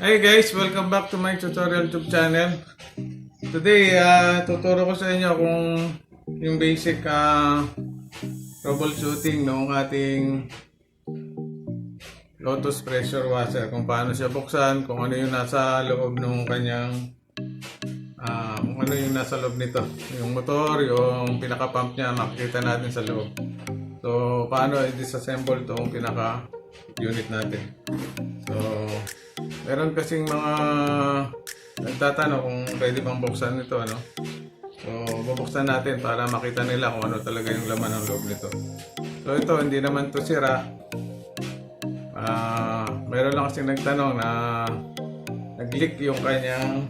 Hey guys, welcome back to my tutorial YouTube channel. Today, tuturo ko sa inyo kung yung basic troubleshooting ng ating Lotus pressure washer. Kung paano siya buksan, kung ano yung nasa loob ng kanyang kung ano yung nasa loob nito. Yung motor, yung pinaka-pump niya, makikita natin sa loob. So, paano i-disassemble itong pinaka-unit natin. So, meron kasing mga nagtatanong kung pwede bang buksan ito, ano? So, bubuksan natin para makita nila kung ano talaga yung laman ng loob nito. So, ito, hindi naman to sira. Meron lang kasing nagtanong na nag-leak yung kanyang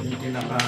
yung pinaka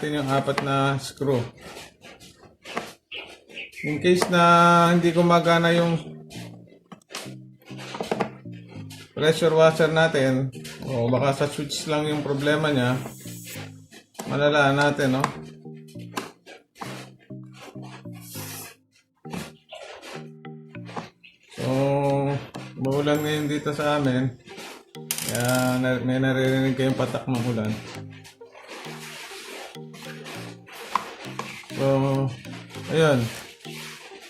yung apat na screw. In case na hindi gumagana yung pressure washer natin, o baka sa switch lang yung problema niya, malalaan natin, no? So, maulan ngayon dito sa amin, kaya may naririnig kayong patak ng ulan. So, ayun.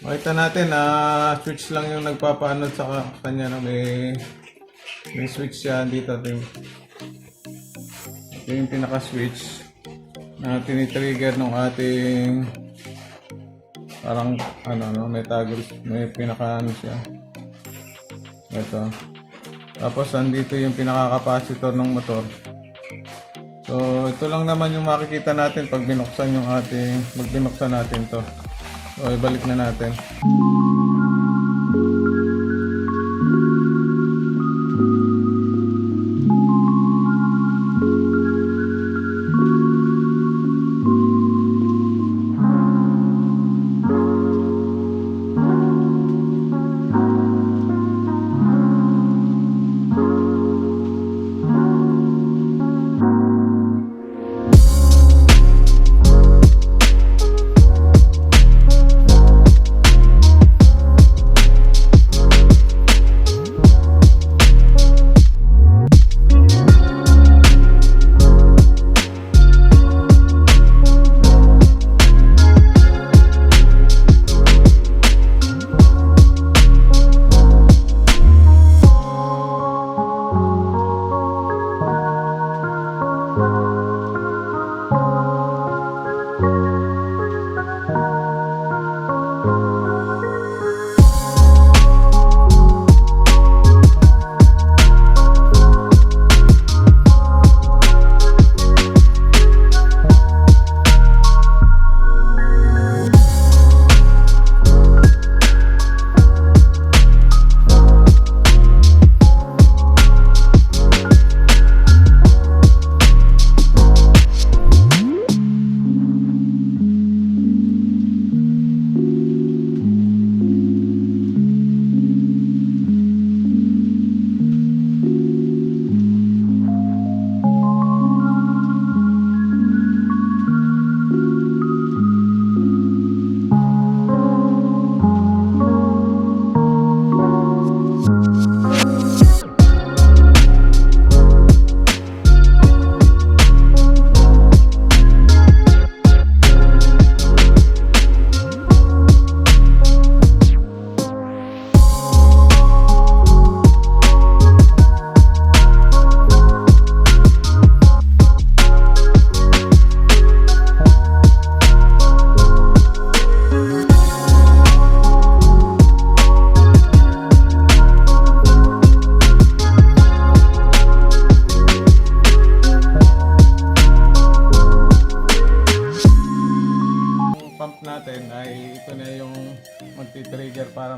Makita natin na switch lang yung nagpapaanod sa kanya. No? May switch siya dito. Ito yung pinaka-switch na tinitrigger ng ating parang may toggle. May pinaka-ano siya. Ito. Tapos, andito yung pinaka-capacitor ng motor. So, ito lang naman yung makikita natin pag binuksan natin to. So, ibalik na natin.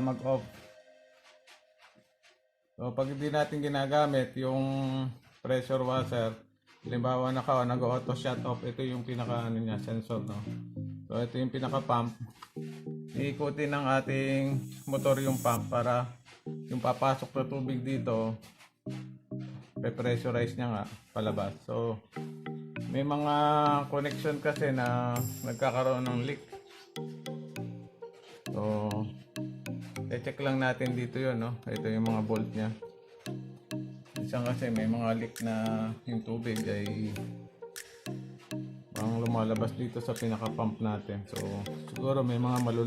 mag-off. So pag hindi natin ginagamit yung pressure washer, halimbawa nag-auto shut off, ito yung pinaka ano niya, sensor, no. So ito yung pinaka pump. Iikutin ng ating motor yung pump para yung papasok na tubig dito, pe-pressurize niya nga palabas. So may mga connection kasi na nagkakaroon ng leak. So i-check lang natin dito yun, no. Ito yung mga bolt niya. Isang kasi may mga leak na yung tubig ay parang lumalabas dito sa pinaka pump natin. So siguro may mga malulunod.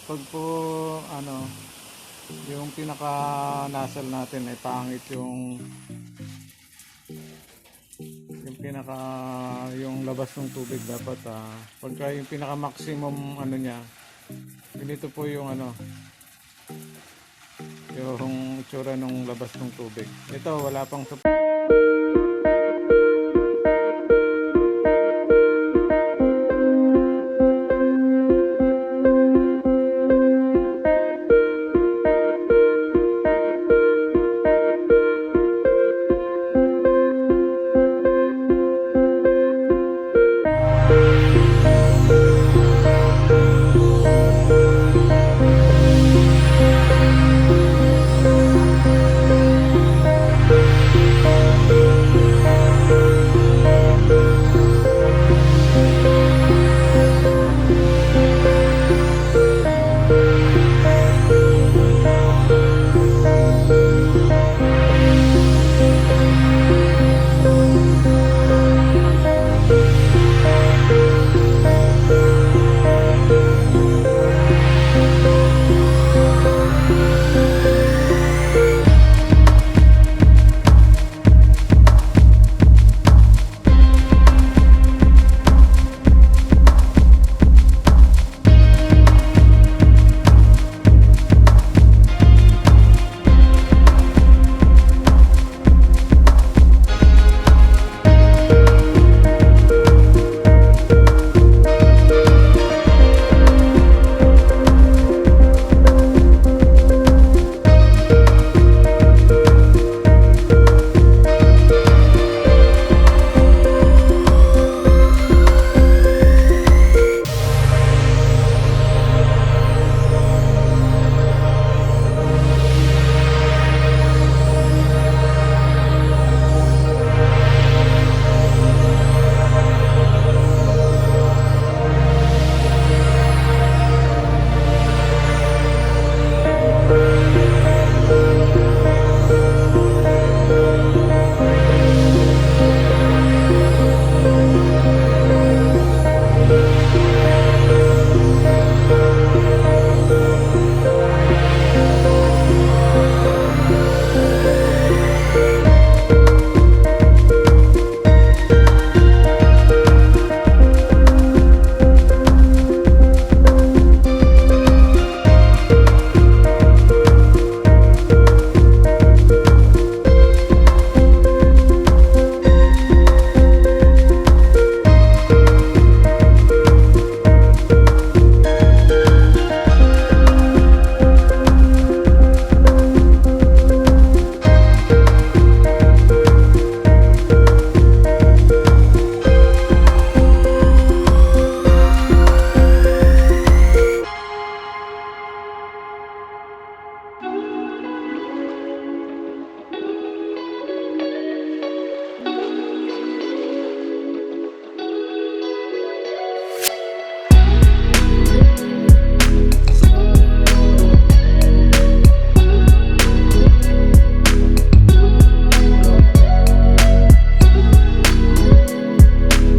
Pag po yung pinaka nozzle natin ay pangit, yung pinaka yung labas ng tubig dapat pagka yung pinaka maximum niya, ganito po yung yung itsura ng labas ng tubig. Ito wala pang